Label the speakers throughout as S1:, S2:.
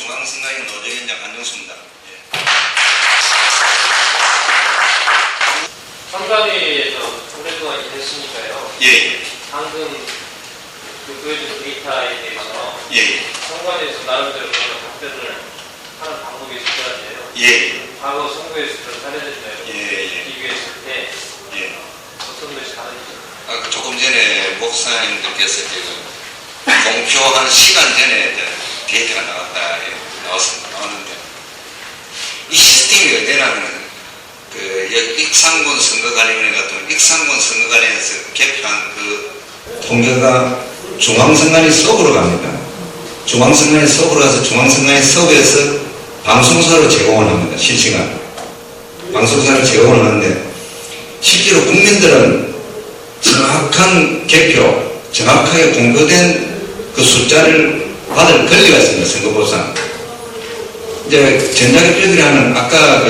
S1: 중앙선관위 노조위원장 한정수입니다.
S2: 선관위에서 오랫동안 일했으니까요.
S1: 예.
S2: 방금 보여준 데이터에 대해서
S1: 예.
S2: 선관위에서 나름대로 그런 답변을 하는 방법이 있을 것 같아요.
S1: 예.
S2: 과거 선거에서 그런 사례들을
S1: 예.
S2: 비교했을 때
S1: 예.
S2: 어떤 것이 다른지.
S1: 조금 전에 목사님들께서 지금 공표한 시간 전에 데이터가 나왔는데 이 시스템이 어디냐면 익산군 선거관리위원회 같은 익산군 선거관리에서 개표한 통계가 중앙선관위 서버로 갑니다. 중앙선관위 서버로 가서 중앙선관위 서버에서 방송사로 제공을 합니다. 실시간 방송사를 제공을 하는데 실제로 국민들은 정확한 개표, 정확하게 공표된 그 숫자를 받을 권리가 있습니다. 선거법상. 이제 전자개표기라는 아까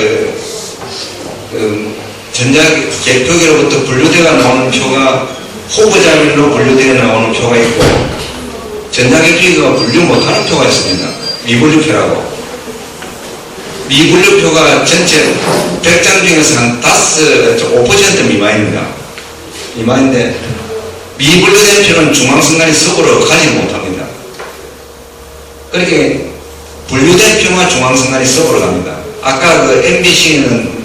S1: 전자개표기로부터 분류되어 나오는 표가 후보자별로 분류되어 나오는 표가 있고 전자개표기가 분류 못하는 표가 있습니다. 미분류표라고. 미분류표가 전체 100장 중에서 한 5% 미만입니다. 미만인데 미분류된 표는 중앙선관위 서버로 가지 못합니다. 그렇게 분류된 표만 중앙선관위 서버로 갑니다. 아까 MBC는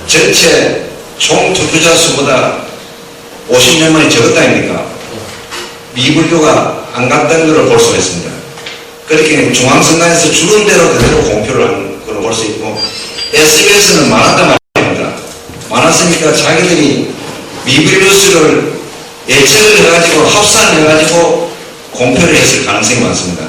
S1: 전체 총 투표자 수보다 50명만이 적었다 아닙니까? 미분류가 안 갔다는 것을 볼 수가 있습니다. 그렇게 중앙선관위에서 주는 대로 그대로 공표를 한 걸로 볼 수 있고 SBS는 많았단 말입니다. 많았으니까 자기들이 미분류 수를 예측을 해가지고 합산을 해가지고 공표를 했을 가능성이 많습니다.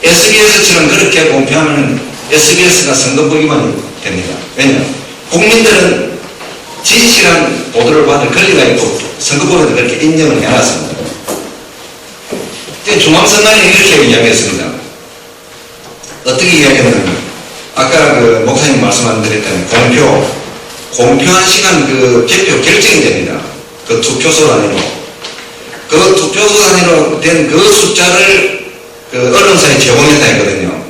S1: SBS처럼 그렇게 공표하면 SBS가 선거법 위반이 됩니다. 왜냐? 국민들은 진실한 보도를 받을 권리가 있고 선거법에도 그렇게 인정을 해놨습니다. 중앙선관위는 이렇게 이야기했습니다. 어떻게 이야기했냐면 아까 목사님 말씀한 대로 공표한 시간 개표 결정이 됩니다. 투표소 단위로. 투표소 단위로 된 숫자를 언론사에 제공했다 했거든요.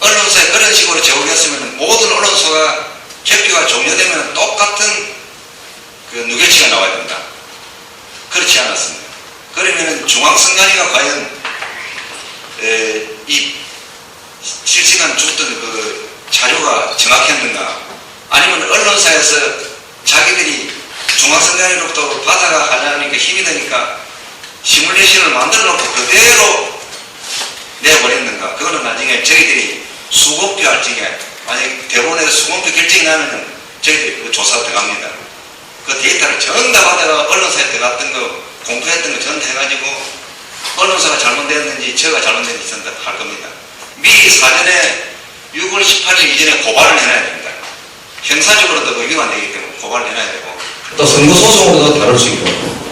S1: 언론사에 그런 식으로 제공했으면 모든 언론사가 개표가 종료되면 똑같은 누계치가 나와야 된다. 그렇지 않았습니다. 그러면 중앙선관위가 과연 이 실시간 줬던 자료가 정확했는가? 아니면 언론사에서 자기들이 중앙선관위로부터 받아가 하려니까 힘이 드니까 시뮬레이션을 만들어 놓고 그대로 내버렸는가? 그거는 나중에 저희들이 수공표 할 적에 만약에 대본에서 수공표 결정이 나면 저희들이 조사 들어갑니다. 그 데이터를 전부 다 받아가 언론사에 들어갔던 거 공표했던 거 전부 해가지고 언론사가 잘못됐는지 저가 잘못됐는지 전부 할 겁니다. 미리 사전에 6월 18일 이전에 고발을 해놔야 됩니다. 형사적으로도 위반되기 때문에 고발을 해놔야 되고 또 선거소송으로도 다룰 수 있고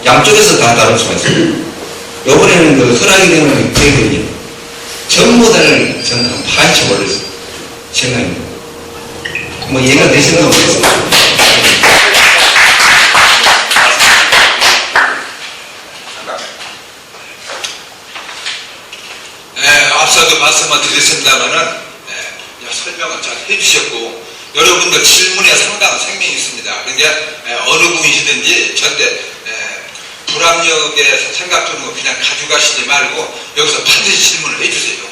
S1: 양쪽에서 다 다룰 수가 있습니다. 이번에는 허락이 되는 저희들이 전부 다를 전부 다 파헤쳐버릴 생각입니다. 뭐 이해가 되시는 건 모르겠습니다.
S3: 앞서도 말씀을 드렸습니다만은 설명을 잘 해주셨고 여러분들 질문에 상당한 생명이 있습니다. 그러니까 어느 분이시든지 절대 불합리하게 생각 드는 거 그냥 가져가시지 말고 여기서 반드시 질문을 해주세요.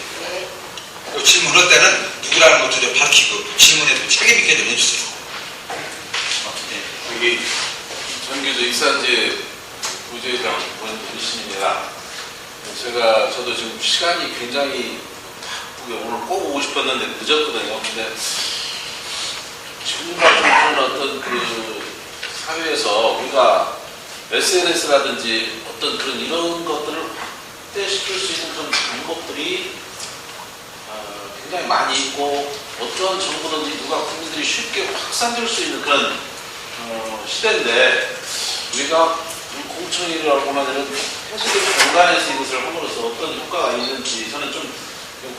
S3: 질문할 때는 누구라는 것도 좀 밝히고 질문에도 책임 있게 좀 해주세요.
S4: 여기 전교조 익산제 부재장 권신입니다. 저도 지금 시간이 굉장히 바쁘게 오늘 꼭 오고 싶었는데 늦었거든요. 근데 지금 같은 어떤 사회에서 우리가 SNS라든지 어떤 이런 것들을 확대시킬 수 있는 그런 방법들이 굉장히 많이 있고 어떤 정보든지 누가 국민들이 쉽게 확산될 수 있는 그런 시대인데 우리가 공청회라고나 이런 폐쇄된 공간에서 이것을 함으로써 어떤 효과가 있는지 저는 좀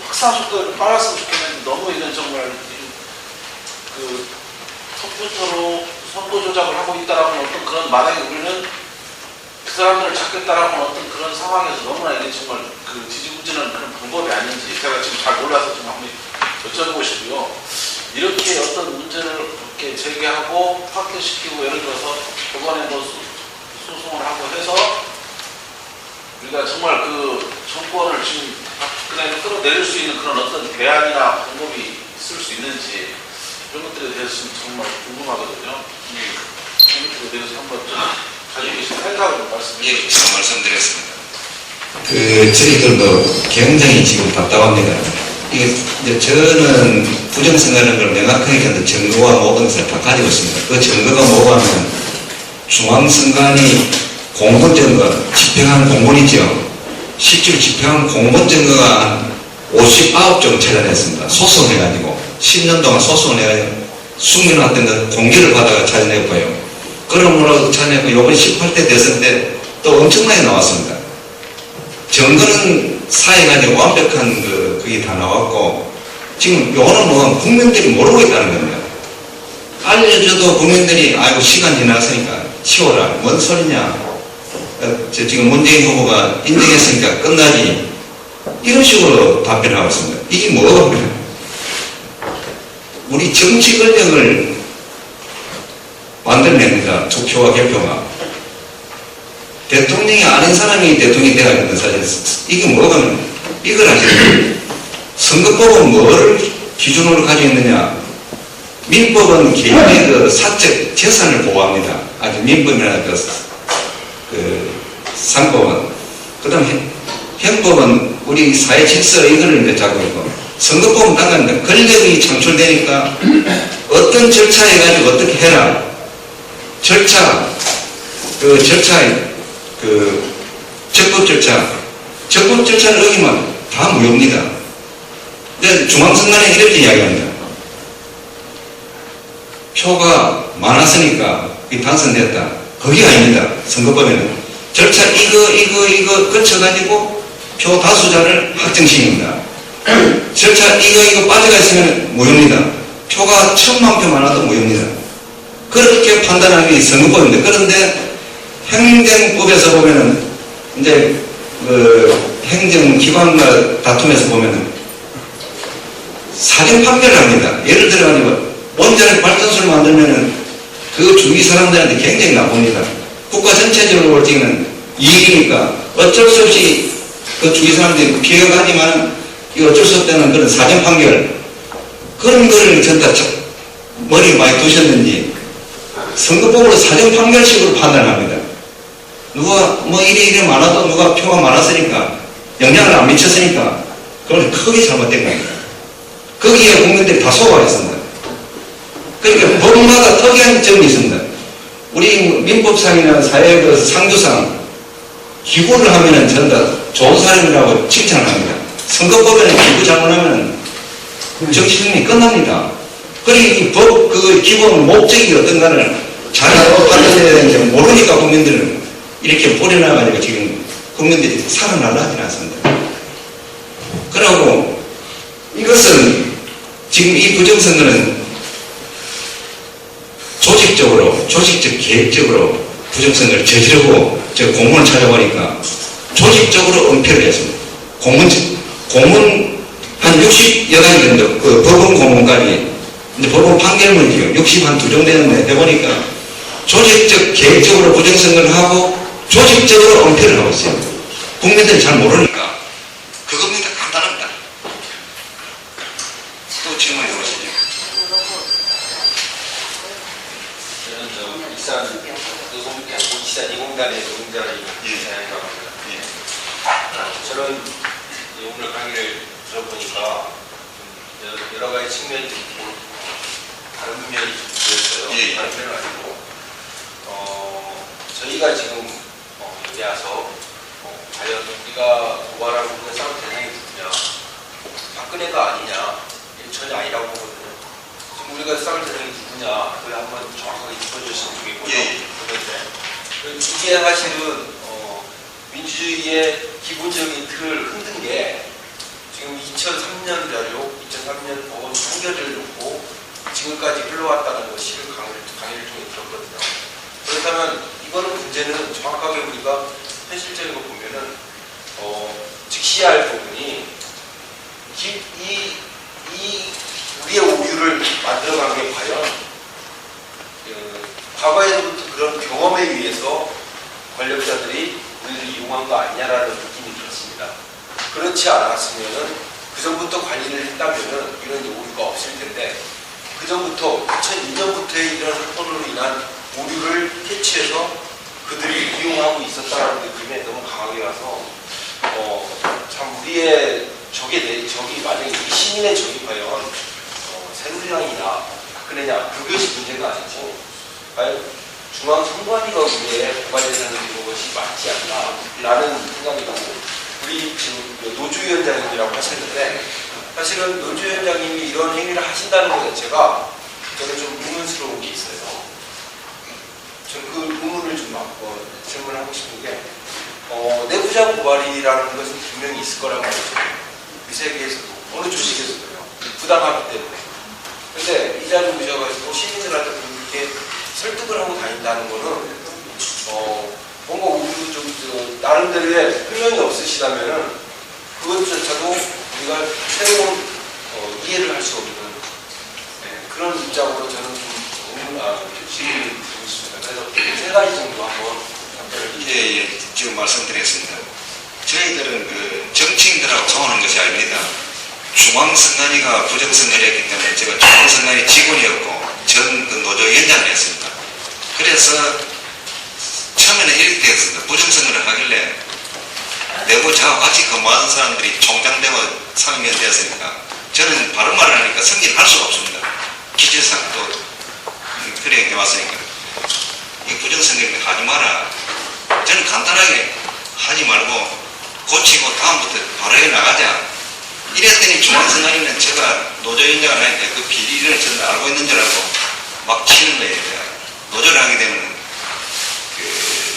S4: 확산 속도를 빨랐으면 좋겠는데 너무 이건 정말 컴퓨터로 선거 조작을 하고 있다라는 어떤 그런 만약에 우리는 그 사람들을 찾겠다라는 어떤 그런 상황에서 너무나 이게 정말 그 지지부진한 그런 방법이 아닌지 제가 지금 잘 몰라서 좀 한번 여쭤보고 싶고요. 이렇게 어떤 문제를 이렇게 제기하고 확대시키고 예를 들어서 법원에 뭐 소송을 하고 해서 우리가 정말 그 정권을 지금 그냥 끌어내릴 수 있는 그런 어떤 대안이나 방법이 있을 수 있는지 이런 것들에 대해서 정말 궁금하거든요. 이런 것들에 대해서 한번 좀 가지고 계신 생각을 좀 말씀해
S1: 예,
S4: 주시죠.
S1: 말씀드렸습니다. 저희들도 굉장히 지금 답답합니다. 이게 이제 저는 부정선거라는 걸 명확하게 근데 증거와 모든 것을 다 가지고 있습니다. 그 증거가 뭐냐면 중앙선관위 공무원 증거 집행한 공무원이죠. 실제로 집행한 공무원 증거가 한 59종 찾아냈습니다. 소송해가지고 10년 동안 소송을 해가지고 숙면했던 것 공개를 받아가 찾아냈고요. 그러므로 찾아내고 이번 18대 대선 때 또 엄청나게 나왔습니다. 증거는 사회가지고 완벽한 그게 다 나왔고 지금 요거는 뭐 국민들이 모르고 있다는 겁니다. 알려줘도 국민들이 아이고 시간 지났으니까 치워라 뭔 소리냐 지금 문재인 후보가 인정했으니까 끝나지 이런 식으로 답변하고 있습니다. 이게 뭐가 우리 정치 권력을 만들어냅니다. 투표와 개표가 대통령이 아닌 사람이 대통령이 되어야 되는 사실 이게 뭐가 이걸 하시는 선거법은 뭐를 기준으로 가지고 있느냐 민법은 개인의 그 사적 재산을 보호합니다. 아주 민법이나 그 상법은 그 다음 형법은 우리 사회 질서 이거를 이제 잡고 있고 선거법은 당연히 권력이 창출되니까 어떤 절차 해가지고 어떻게 해라 절차 적법 절차를 어기면 다 무효입니다. 근데 중앙선관위 이렇게 이야기합니다. 표가 많았으니까 당선됐다. 그게 아닙니다. 선거법에는 절차 이거 거쳐가지고 표 다수자를 확정시킵니다. 절차 이거 빠져가 있으면 무효입니다. 표가 1000만 표 많아도 무효입니다. 그렇게 판단하는 게 선거법인데 그런데 행정법에서 보면은 이제 그 행정기관과 다툼에서 보면은 사전 판결을 합니다. 예를 들어가지고 원자력 발전소를 만들면은 그 주위 사람들한테 굉장히 나쁩니다. 국가 전체적으로 볼 때는 이익이니까 어쩔 수 없이 그 주위 사람들이 피해가 가지만 이거 어쩔 수 없다는 그런 사전 판결 그런 거를 전다 머리에 많이 두셨는지 선거법으로 사전 판결식으로 판단합니다. 누가 뭐 이래 많아도 누가 표가 많았으니까 영향을 안 미쳤으니까 그걸 크게 잘못된 겁니다. 거기에 국민들이 다 속아있습니다. 그러니까 법마다 특이한 점이 있습니다. 우리 민법상이나 사회 그 상규상 기부를 하면은 전다 좋은 사람이라고 칭찬을 합니다. 선거법에는 기부 잘못하면 정치승리 끝납니다. 그리고 이 법 그 기본 목적이 어떤가를 잘 판단해야 되는지 모르니까 국민들은 이렇게 버려놔가지고 지금 국민들이 살아날라 하진 않습니다. 그러고 이것은 지금 이 부정선거는 조직적 계획적으로 부정선거를 저지르고 저 공무원을 찾아보니까 조직적으로 은폐를 했습니다. 공문 한 60여 가지 정도 그 법원 공문까지 이제 법원 판결문이요. 62종 되는데 해보니까 조직적 계획적으로 부정선거를 하고 조직적으로 은폐를 하고 있어요. 국민들이 잘 모르니까 그겁니다. 간단합니다. 또 질문해 보시죠.
S5: 저는 일산 이산 2공단의 노동자를 이사장이라고 합니다. 저는 오늘 강의를 들어보니까 여러 가지 측면이 있고 다른 면이 좀 보였어요. 다른 면은 아니고 저희가 지금 여기 와서 과연 우리가 고발하고 우리가 싸울 대상이 누구냐 박근혜가 아니냐 이게 전혀 아니라고 보거든요. 지금 우리가 싸울 대상이 누구냐 그걸 한번 정확하게 짚어주신 중이고요. 이게 사실은 민주주의의 기본적인 틀을 흔든 게 지금 2003년 자료, 2003년 법원 판결을 놓고 지금까지 흘러왔다는 것이 강의를 통해 들었거든요. 그렇다면 이거는 문제는 정확하게 우리가 현실적으로 보면은 즉시해야 할 부분이 이 우리의 오류를 만들어간 게 과연 과거에부터 그런 경험에 의해서 권력자들이 우리를 이용한 거 아니냐라는 느낌이 들었습니다. 그렇지 않았으면은 그 전부터 관리를 했다면은 이런 오류가 없을 텐데 그 전부터 2002년부터의 이런 사건으로 인한 오류를 캐치해서 그들이 이용하고 있었다라는 느낌에 너무 강하게 와서 참 우리의 적이 만약에 이 시민의 적이 과연 새누리당이냐 박근혜냐 그것이 문제가 아니고 과연 중앙선관위가 우리의 고발대상을 이룬 것이 맞지 않나라는 생각이 나고 우리 지금 노주위원장님이라고 하셨는데 사실은 노주위원장님이 이런 행위를 하신다는 것 자체가 저는 좀 의문스러운 게 있어요. 저는 그 의문을 좀 질문하고 싶은 게 내부자 고발이라는 것은 분명히 있을 거란 말이죠. 그 세계에서도 어느 조직에서도요. 부당하기 때문에. 근데 이 자리에 오셔가지고 시민들한테 그렇게 설득을 하고 다닌다는 거는 뭔가 우리도 좀 나름대로의 표명이 없으시다면은 그것조차도 우리가 새로운 이해를 할 수 없는 그런 입장으로 저는 좀 질문을 드리고 있습니다. 그래서 세 가지 정도 한번 답변을
S1: 예, 지금 말씀드렸습니다. 저희들은 그 정치인들하고 통하는 것이 아닙니다. 중앙선관위가 부정선거였기 때문에 제가 중앙선관위 직원이었고 전 그 노조위원장을 했습니다. 그래서 처음에는 이렇게 됐습니다. 부정선거를 하길래 내부 저와 같이 근무하는 사람들이 총장되고 상임위원되었으니까 저는 바른 말을 하니까 승진할 수가 없습니다. 기질상 또 그래 해왔으니까 이 부정선거를 하지 마라. 저는 간단하게 하지 말고 고치고 다음부터 바로 해 나가자. 이랬더니 중앙선관위는 제가 노조위원장을 하니까 그 비리를 저는 알고 있는 줄 알고 막 치는 거예요. 노조를 하게 되면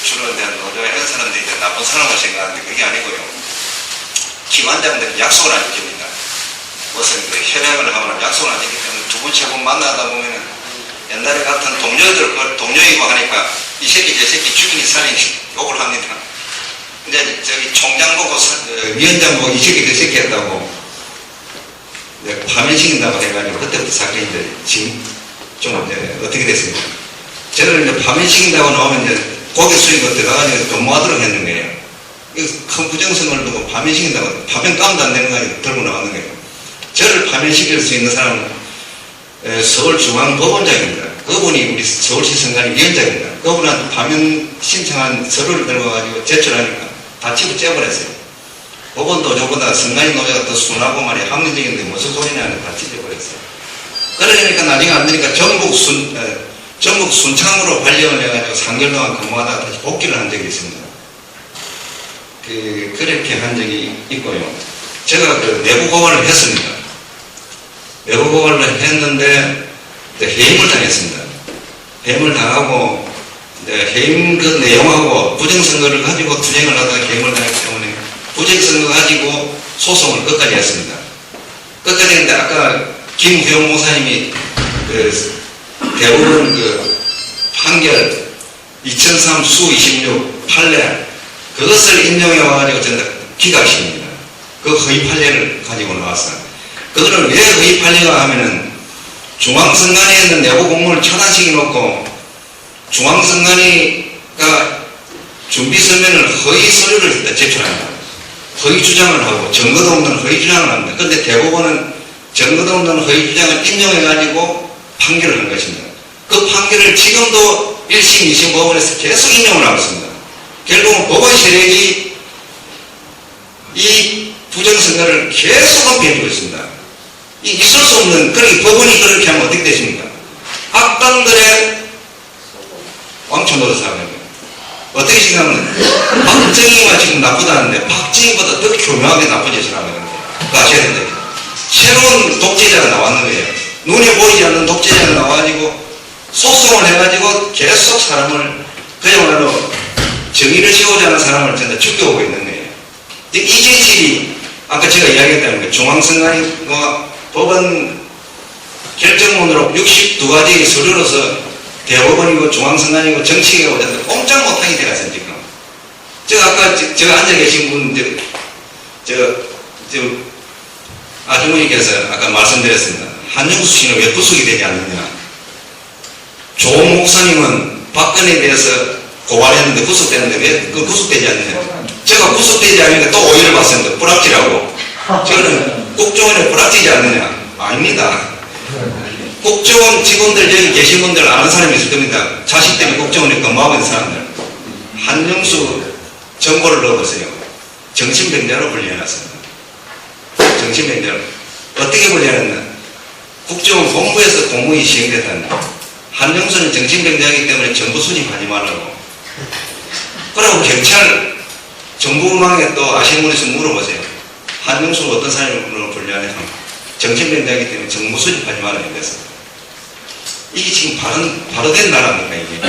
S1: 주로 노조에 하는 사람들이 나쁜 사람을 생각하는데 그게 아니고요. 기관장들은 약속을 안 지킵니다. 무슨 협약을 하거나 약속을 안 지키기 때문에 두 번, 세 번 만나다 보면은 옛날에 같은 동료이고 하니까 이 새끼 저 새끼 죽이니 살리니 욕을 합니다. 근데 저기 총장 보고 위원장 보고 이 새끼 저 새끼 했다고 파면시킨다고 해가지고 그때부터 사건이 지금 좀 어떻게 됐습니까? 저를 이제 파면시킨다고 나오면 이제 고개 숙이고 들어가가지고 근무하도록 했는 거예요. 큰 부정선거를 두고 파면시킨다고 파면 깜도 안 되는 거 아니고 들고 나오는 거예요. 저를 파면시킬 수 있는 사람은 서울중앙법원장입니다. 그분이 우리 서울시 선관위 위원장입니다. 그분한테 파면 신청한 서류를 들어가가지고 제출하니까 다 집어째버렸어요. 법원도 저보다 선관위 노조가 더 순하고 말이야 합리적인데 무슨 소리냐는 다 찢어버렸어요. 그러니까 나중에 안 되니까 전국 순창으로 발령을 해가지고 3개월 동안 근무하다가 다시 복귀를 한 적이 있습니다. 그렇게 한 적이 있고요. 제가 그 내부 고발을 했습니다. 내부 고발을 했는데 해임을 당했습니다. 해임을 당하고 해임 그 내용하고 부정선거를 가지고 투쟁을 하다가 해임을 당했기 때문에 부정선거 가지고 소송을 끝까지 했습니다. 끝까지 했는데 아까 김hu영 목사님이 대법원 판결 2003 수 26 판례 그것을 인용해 와가지고 저는 기각시킵니다. 그 허위 판례를 가지고 나왔어요. 그거를 왜 허위 판례가 하면은 중앙선관위에 있는 내부 공무원을 차단시켜 놓고 중앙선관위가 준비서면을 허위 서류를 제출합니다. 허위 주장을 하고 증거도 없는 허위 주장을 합니다. 그런데 대법원은 증거도 없는 허위 주장을 인용해가지고 판결을 한 것입니다. 그 판결을 지금도 1심, 2심 법원에서 계속 인용을 하고 있습니다. 결국은 법원 세력이 이 부정선거를 계속 엄폐해주고 있습니다. 있을 수 없는, 그렇게 법원이 그렇게 하면 어떻게 되십니까? 악당들의 왕초 노릇하는 거예요. 어떻게 생각하면 박정희가 지금 나쁘다는데 박정희보다 더 교묘하게 나쁜 짓을 하는 거예요. 그거 아셔야 된다. 새로운 독재자가 나왔는 거예요. 눈에 보이지 않는 독재자가 나와가지고 소송을 해가지고 계속 사람을 그야말로 정의를 세우자 하는 사람을 전부 죽여오고 있는 거예요. 이 진실이 아까 제가 이야기했다는 게 중앙선관위와 법원 결정문으로 62가지 서류로서 대법원이고 중앙선관위고 정치계가 오는데 꼼짝 못하게 돼가서 지금. 저 아까 저 앉아 계신 분, 아주머니께서 아까 말씀드렸습니다. 한영수 씨는 왜 구속이 되지 않느냐. 조홍 목사님은 박근혜에 대해서 고발했는데 구속되는데 왜 그 구속되지 않느냐. 제가 구속되지 않으니까 또 오해를 받습니다. 불합치라고. 저는 국정원에 불합치지 않느냐. 아닙니다. 국정원 직원들 여기 계신 분들 아는 사람이 있을 겁니다. 자식 때문에 국정원에 근무하고 있는 사람들. 한영수 정보를 넣어보세요. 정신병자로 분류해놨습니다. 정신병자로. 어떻게 분류해놨나. 국정원 본부에서 공무원이 시행됐다는. 한영수는 정신병자이기 때문에 정보 수집하지 말라고. 그리고 경찰 정보망에 또 아시는 분에서 물어보세요. 한영수는 어떤 사람으로 분류하냐. 정신병자이기 때문에 정보 수집하지 말아야 돼서. 이게 지금 바로 된 나라입니까, 이게?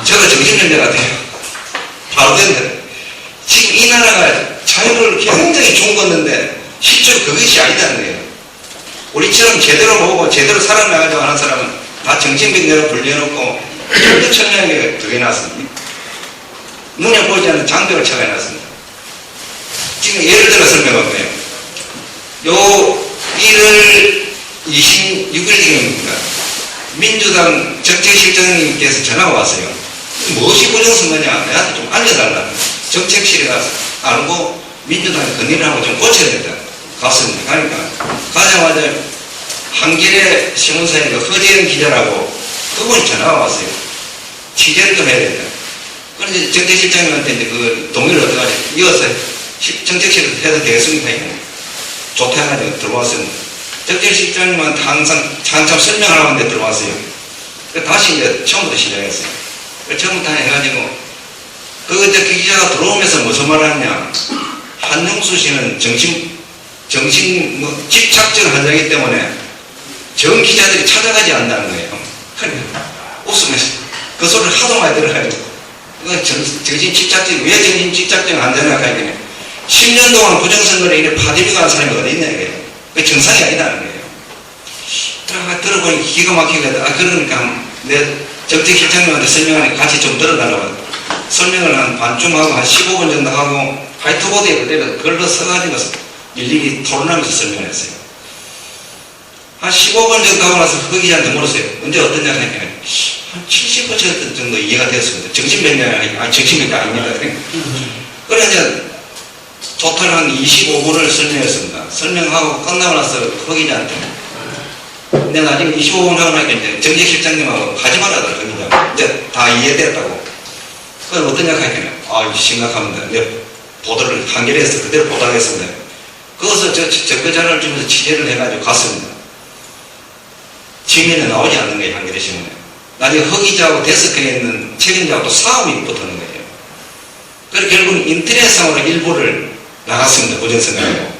S1: 제가 정신병자 같아요. 바로 된다. 지금 이 나라가 자유를 굉장히 중건는데 실제로 그것이 아니다는 거예요. 우리처럼 제대로 보고 제대로 살아나가자고 하는 사람은 다 정신병자로 분류해놓고 철저하게 들여놨습니다. 눈에 보이지 않는 장벽을 쳐가놨습니다. 지금 예를 들어 설명할 거예요. 요 1월 26일경입니다. 민주당 정책실장님께서 전화가 왔어요. 무엇이 부정선거냐? 내한테 좀 알려달라. 정책실에 가서 알고 민주당이 건의를 하고 좀 고쳐야 된다. 갔습니다. 그러니까 가자마자 한겨레 신문사에 허재영 기자라고 그분이 전화가 왔어요. 취재를 좀 해야 된다. 그런데 정책실장님한테 이제 그 동의를 얻어가지고 이어서 정책실에서 해도 되겠습니까? 좋다 해가지고 들어왔습니다. 정책실장님한테 항상 한참 설명을 하는데 들어왔어요. 다시 이제 처음부터 시작했어요. 처음부터 해가지고 그 기자가 들어오면서 무슨 말을 하냐. 한영수 씨는 집착적 환자이기 때문에 정 기자들이 찾아가지 않는다는 거예요. 웃으면서 그 소리를 하도 많이 들어가지고 정신 집착적 왜 정신 집착적 환자냐 하니까 10년 동안 부정선거를 이래 파디비 가는 사람이 어디 있냐 이거예요. 그게 정상이 아니다는 거예요. 들어보니 기가 막히거든. 그러니까 내 정책실장님한테 설명하니까 같이 좀 들어달라고 설명을 한 반쯤하고 한 15분 정도 하고 화이트보드에 그대로 글로 써가지고 일일이 토론하면서 설명했어요. 한 15분 정도 하고 나서 허 기자한테 물었어요. 언제 어떠냐 하니까 한 70% 정도 이해가 되었습니다. 정신병자가 아니 정신병자 아닙니다. 그래 이제 토탈 한 25분을 설명했습니다. 설명하고 끝나고 나서 허 기자한테 근데 나중에 25분 하고 나니까 이제 정책실장님하고 하지 말라더라, 허 기자. 이제 다 이해됐다고. 그건 어떠냐 하니까 심각합니다. 내 보도를 한겨레에서 그대로 보도하겠습니다. 그것을 그 자료를 주면서 취재를 해가지고 갔습니다. 지면에 나오지 않는 거예요, 한겨레 신문에. 나중에 허 기자하고 데스크에 있는 책임자하고 또 싸움이 붙는 거예요. 그래서 결국은 인터넷상으로 일부를 나갔습니다, 부정선거하고.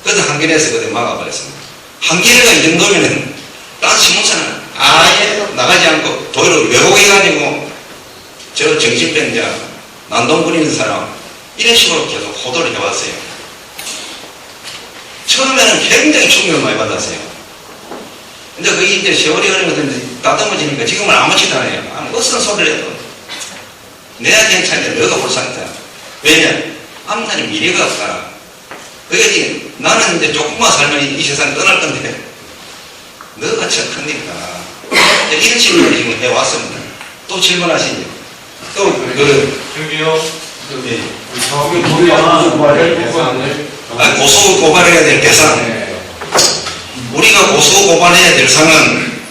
S1: 그래서 한겨레에서 그때 막아버렸습니다. 한겨레가 이 정도면은 딴 신문사는 아예 나가지 않고 도리로 왜곡해가지고 저 정신병자, 난동 부리는 사람 이런 식으로 계속 호도를 해왔어요. 처음에는 굉장히 충격을 많이 받았어요. 근데 그게 이제 세월이 흐르면서 다듬어지니까 지금은 아무렇지도 않아요. 무슨 소리를 해도 내가 괜찮은데 너가 불쌍하다. 왜냐? 아무튼 미래가 없다. 그게 나는 이제 조금만 살면 이 세상 떠날 건데 너가 착하니까 이런 식으로 지금 해왔습니다. 또 질문하시죠. 또
S2: 저기요.
S1: 고소 고발해야 될 대상. 우리가 고소 고발해야 될 상은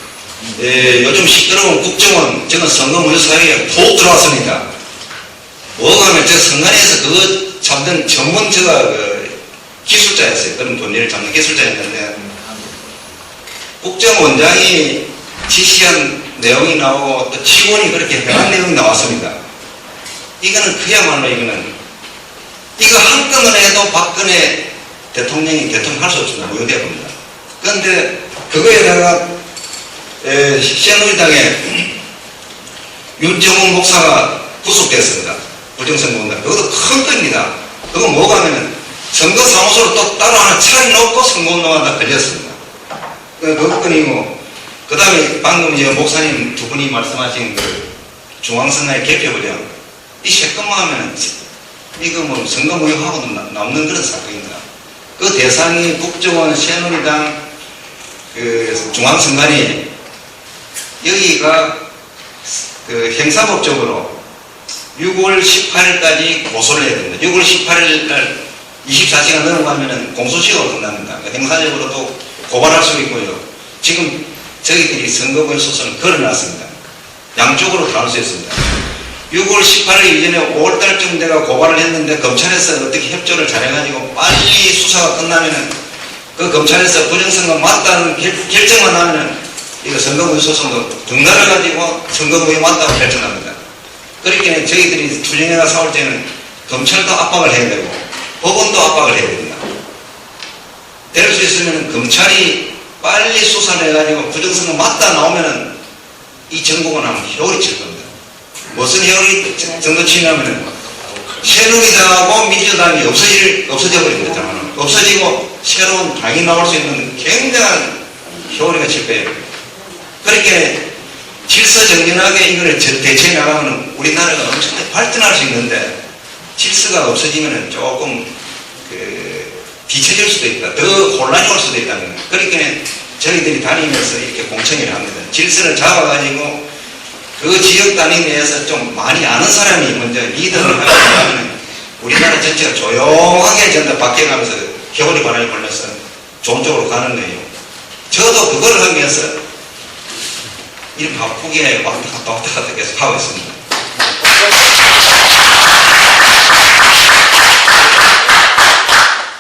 S1: 요즘 시끄러운 국정원 저는 선거문서사회에 푹 들어왔습니다. 뭐가 하면 저 선관위에서 그거 잡는 전문 기술자였어요. 그런 본인을 잡는 기술자였는데 국정원장이 지시한 내용이 나오고 또 직원이 그렇게 해간 내용이 나왔습니다. 이거는 그야말로 이거 한 건을 해도 박근혜 대통령이 대통령 할 수 없습니다. 무효되어 봅니다. 그런데 그거에다가 새누리당의 윤정훈 목사가 구속됐습니다. 부정선거운동. 그것도 큰 겁니다. 그건 뭐가 하면은 선거사무소를 또 따로 하나 차려놓고 선거운동한다 걸렸습니다. 그 건이고 그 다음에 방금 이제 목사님 두 분이 말씀하신 그 중앙선거의 개표부정, 이 세 건만 하면 이거 뭐 선거 무효하고도 남는 그런 사건입니다. 그 대상이 국정원, 새누리당, 그 중앙선관위, 여기가 그 형사법적으로 6월 18일까지 고소를 해야 됩니다. 6월 18일 날 24시간 넘어가면은 공소시효가 끝납니다. 그러니까 형사적으로도 고발할 수 있고요. 지금 저희들이 선거권 소송을 걸어놨습니다. 양쪽으로 다룰 수 있습니다. 6월 18일 이전에 5월달쯤 내가 고발을 했는데 검찰에서 어떻게 협조를 잘해가지고 빨리 수사가 끝나면은 그 검찰에서 부정선거 맞다는 결정만 하면은 이거 선거권 소송도 등달아가지고 선거권이 맞다고 결정합니다. 그렇게 저희들이 투쟁회가 싸울 때는 검찰도 압박을 해야 되고 법원도 압박을 해야 됩니다. 될 수 있으면 검찰이 빨리 수사를 해가지고 부정선거 맞다 나오면은 이 정부가 나면 효율이 칠 겁니다. 무슨 효율이 정도 치냐면은 새누리당하고 민주당이 없어져 버립니다. 없어지고 새로운 당이 나올 수 있는 굉장한 효율이 칠 거예요. 그렇게 질서정연하게 이걸 대처해 나가면 우리나라가 엄청나게 발전할 수 있는데 질서가 없어지면 조금 뒤처질 수도 있다. 더 혼란이 올 수도 있다는 거예요. 그러니까 저희들이 다니면서 이렇게 공청회를 합니다. 질서를 잡아가지고 그 지역 단위 내에서 좀 많이 아는 사람이 먼저 리더를 하면 우리나라 전체가 조용하게 전부 바뀌어가면서 겨울이 바람이 불면서 좋은 쪽으로 가는 거예요. 저도 그걸 하기 위해서 이렇게 바쁘게 왔다 갔다 계속 하고 있습니다.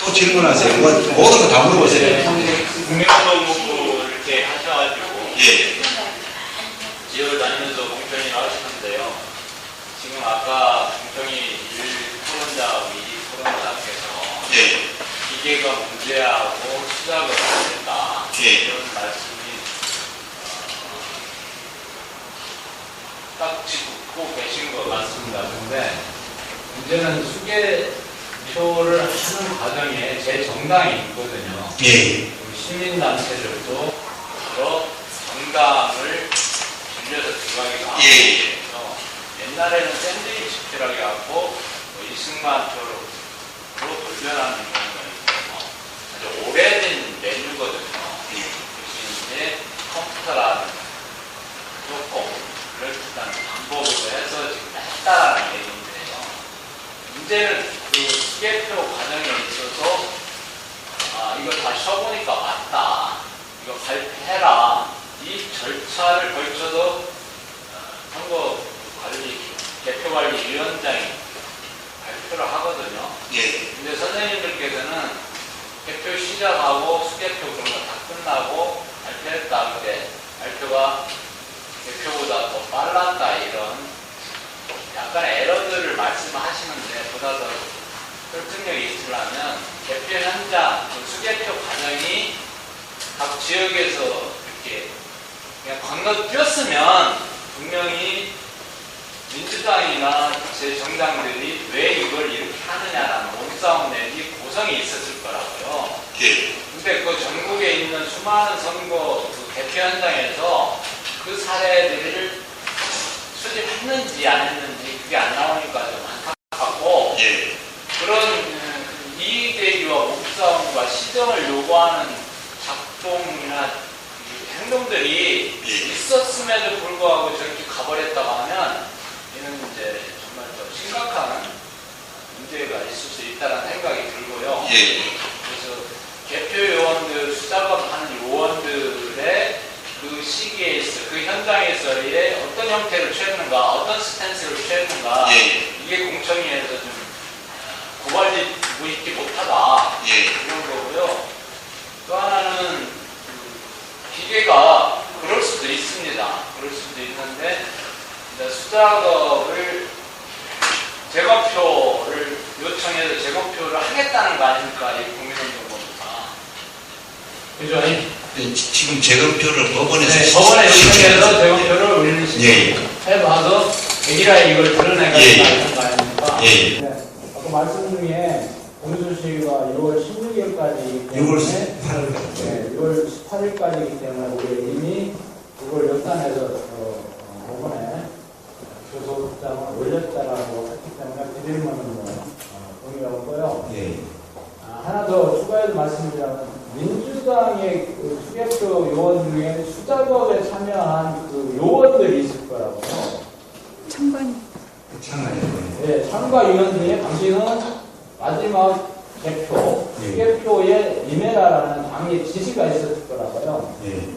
S1: 또 질문하세요. 모든 거 다 물어보세요.
S2: 국민운동부 이렇게 하셔가지고
S1: 예.
S2: 지역을 다니면서 공청이 나오시는데요. 지금 아까 공청이 1토론자하고 2토론자께서
S1: 예.
S2: 기계가 문제하고 수작을 못했다
S1: 예.
S2: 이런 말씀이 딱 짚고 계신 것 같습니다. 근데 문제는 수개표를 하는 과정에 제 정당이 있거든요.
S1: 예.
S2: 시민단체들도 여러 정당을 빌려서 들어가기가
S1: 예.
S2: 옛날에는 샌드위치 표라고 해갖고 이승만 표로 돌변하는 경우가 있어요. 아주 오래된 메뉴거든요. 이제 컴퓨터라는 조건을 일단 방법으로 해서 지금 했다라는 얘기인데요. 문제는 그 수개표 과정에 있어서 이거 다 쉬어보니까 맞다. 이거 발표해라. 이 절차를 걸쳐서 개표관리위원장이 발표를 하거든요.
S1: 예.
S2: 근데 선생님들께서는 개표 시작하고 수개표 그런 거 다 끝나고 발표했다. 근데 발표가 개표보다 더 빨랐다. 이런 약간의 에러들을 말씀하시는데 보다 더 설득력이 있으려면 개표 현장, 수개표 과정이 각 지역에서 이렇게 그냥 건너뛰었으면 분명히 민주당이나 제 정당들이 왜 이걸 이렇게 하느냐라는 몸싸움 내지 고성이 있었을 거라고요.
S1: 예.
S2: 근데 그 전국에 있는 수많은 선거 그 개표 현장에서 그 사례들을 수집했는지 안 했는지 그게 안 나오니까 좀 안타깝고
S1: 예.
S2: 그런 이익대기와 몸싸움과 시정을 요구하는 작동이나 행동들이
S1: 예.
S2: 있었음에도 불구하고 저렇게 가버렸다고 하면 이는 이제 정말 더 심각한 문제가 있을 수 있다는 생각이 들고요.
S1: 예.
S2: 그래서 개표 요원들, 수작업하는 요원들의 그 시기에 있어, 그 현장에서의 어떤 형태를 취했는가, 어떤 스탠스를 취했는가,
S1: 예.
S2: 이게 공청회에서 좀 고발이 무익지 못하다.
S1: 예.
S2: 이런 거고요. 또 하나는 기계가 그럴 수도 있습니다. 그럴 수도 있는데 수작업을 재검표를 요청해서 재검표를 하겠다는 거 아닙니까? 이 국민운동본부가. 그죠?
S1: 네, 지금 재검표를 법원에서
S2: 네, 법원에 요청해서
S1: 신청했어요.
S2: 재검표를 올리는 시점
S1: 예.
S2: 해봐서 백일화에 이걸 드러내가지고
S1: 예.
S2: 하는 거 아닙니까?
S1: 예.
S6: 네, 아까 말씀 중에 공수시가 6월 16일까지이기 때문에
S1: 6월 18일까지.
S6: 네, 6월 18일까지이기 때문에 우리 이미 그걸 연단해서 법원에 조소장을 올렸다라고 했기 때문에 그들만은 동의가 없고요.
S1: 예.
S6: 하나 더 추가해서 말씀드리자면 민주당의 그 수개표 요원 중에 수작업에 참여한 그 요원들이 있을 거라고요.
S1: 참관이.
S6: 네, 참가위원 중에 당신은 마지막 개표,
S1: 예.
S6: 수개표에 임해라라는 당의 지시가 있었을 거라고요.
S1: 예.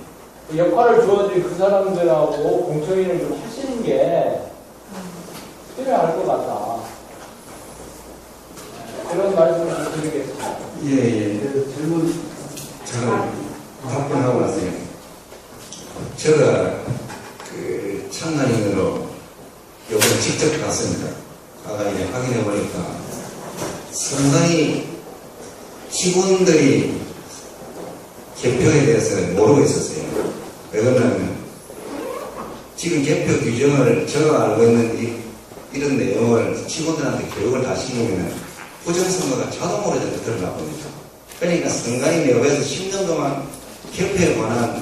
S6: 그 역할을 주어진 그 사람들하고 공청회를 좀 하시는 게 필요할 것 같다. 그런 말씀을 좀 드리겠습니다.
S1: 예. 그래서 질문 잘 답변하고 왔어요. 제가 그 참관인으로 요번에 직접 갔습니다. 가가 이제 확인해 보니까 상당히 직원들이 개표에 대해서 모르고 있었어요. 왜 그러냐면 지금 개표 규정을 제가 알고 있는 이런 내용을 직원들한테 교육을 다 시키면 부정선거가 자동으로 들어가거든요. 그러니까 선관위 내부에서 10년 동안 개표에 관한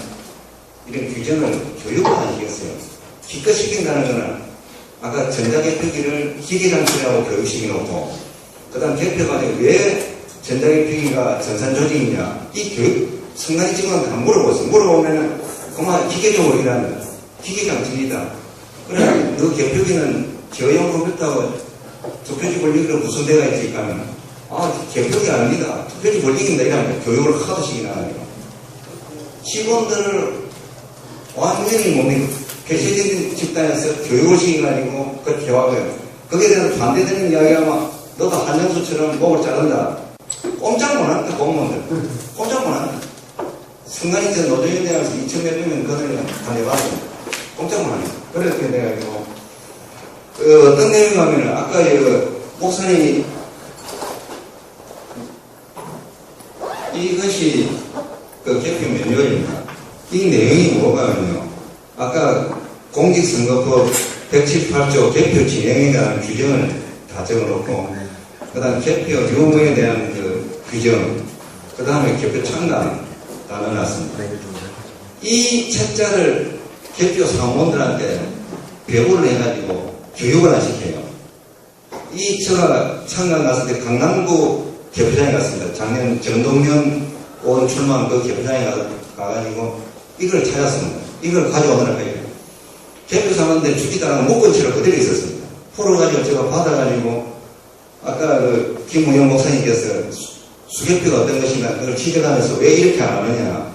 S1: 이런 규정을 교육을 안 시켰어요. 기껏 시킨다는 거는 아까 전자개표기를 기계장치라고 교육시켜놓고 그 다음 개표가 왜 전자개표기가 전산조직이냐 이 교육 선관위 직원한테 안 물어보세요. 물어보면 그만 기계적으로 일하는 기계장치이다. 그래 너 개표기는 저형 컴퓨터하고 투표지 권리기로 무슨 데가 있으니까 개표기 아닙니다. 투표지 권리기입니다. 이러면 교육을 하도 시키나 하네요. 직원들을 완전히 몸이 폐쇄된 집단에서 교육을 시켜가지고 그렇게 하고요. 거기에 대해서 반대되는 이야기하면 너도 한영수처럼 목을 자른다. 꼼짝 못한다. 공무원들. 꼼짝 못한다. 순간이전 노조위원회에서 2,000몇 명은 그들을 다녀봤습니다. 꼼짝 못한다. 그렇게 내가 이거 어떤 내용이냐면 아까 목사님이 이것이 그 개표 매뉴얼입니다. 이 내용이 뭐가면요. 아까 공직선거법 178조 개표 진행에 관한 규정을 다 적어놓고 그 다음 개표 유무에 대한 그 규정 그 다음에 개표 창단 다 넣어놨습니다. 이 책자를 개표 사무원들한테 배부를 해가지고 교육을 안 시켜요. 제가 창간 갔을 때 강남구 개표장에 갔습니다. 작년 정동현 의원 출마한 그 개표장에 가가지고 이걸 찾았습니다. 이걸 가져오느라 해요. 개표 사무원들 죽이다가 목건처럼 그대로 있었습니다. 풀어가지고 제가 받아가지고 아까 그 김우영 목사님께서 수개표가 어떤 것인가 그걸 취재하면서 왜 이렇게 안 하느냐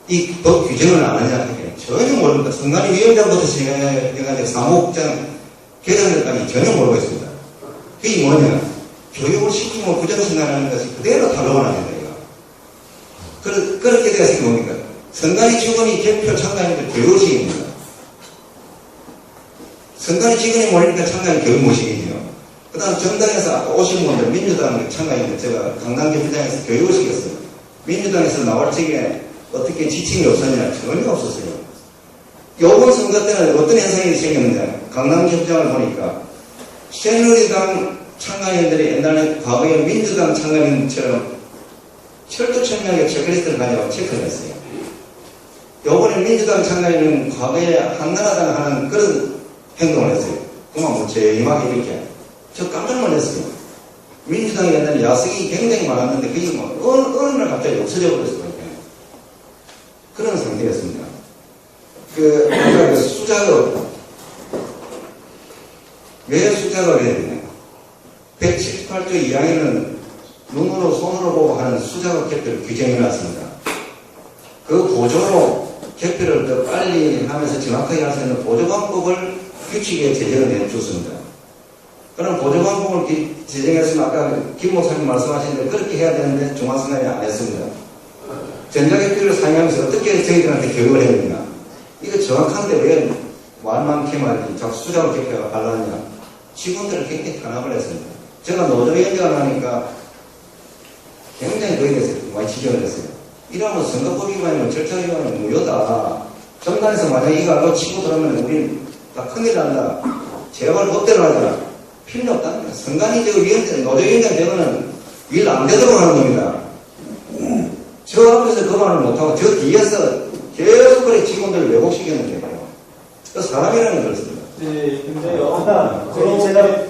S1: 이 법 규정을 안 하냐 전혀 모릅니다. 선관위 위원장부터 시작해가지고 사무국장 계장들까지 전혀 모르고 있습니다. 그게 뭐냐 교육을 시키면 부정선거라는 것이 그대로 탈로가 납니다. 그렇게 되어서 뭡니까 선관위 직원이 개표 참가인들 교육을 시킵니다. 선관위 직원이 모르니까 참가인 교육 못 시키죠. 그 다음 정당에서 아까 오신 분들 민주당 참가인들 제가 강남 개표장에서 교육을 시켰어요. 민주당에서 나올 적에 어떻게 지침이 없었냐 전혀 없었어요. 요번 선거 때는 어떤 현상이 생겼는데 강남 개표장을 보니까 새누리당 참가인들이 옛날에 과거에 민주당 참가인처럼 철두철미하게 체크리스트를 가져와 체크를 했어요. 요번에 민주당 참가인은 과거에 한나라당 하는 그런 행동을 했어요. 그만 뭐 제임하게 이렇게. 저 깜짝 놀랐어요. 민주당이 옛날에 야석이 굉장히 많았는데 그게 뭐 어느 날 갑자기 없어져 버렸어요. 그런 상태였습니다. 아까 수작업. 왜 수작업을 해야 되냐. 178조 2항에는 눈으로 손으로 보고 하는 수작업 개표를 규정해놨습니다. 그 보조로 개표를 더 빨리 하면서 정확하게 할 수 있는 보조 방법을 규칙에 제정을 해줬습니다. 그런 보조 방법을 제정했으면 아까 김 목사님 말씀하신 대로 그렇게 해야 되는데 중앙선관위 안 했습니다. 전자개표를 사용하면서 어떻게 저희들한테 교육을 해야 되냐. 이거 정확한데 왜 말만 이렇게 말이지 자꾸 수작업 개표가 발라느냐. 직원들을 굉장히 탄압을 했습니다. 제가 노조위원장을 하니까 굉장히 그에 대해서 많이 지적을 했어요. 이러면 선거법 위반이면 절차 위반이면 무효다. 정당에서 만약에 이거 알고 치고 들어오면 우린 다 큰일 난다. 제발 법대로 하자. 필요 없답니다. 선관위 위원장, 노조위원장 되면은 일 안 되도록 하는 겁니다. 저 앞에서 그 말을 못하고 저 뒤에서 계속 그래 직원들을 왜곡시켰느냐고요. 그 사람이라는 건 그렇습니다.
S6: 네, 근데요. 제가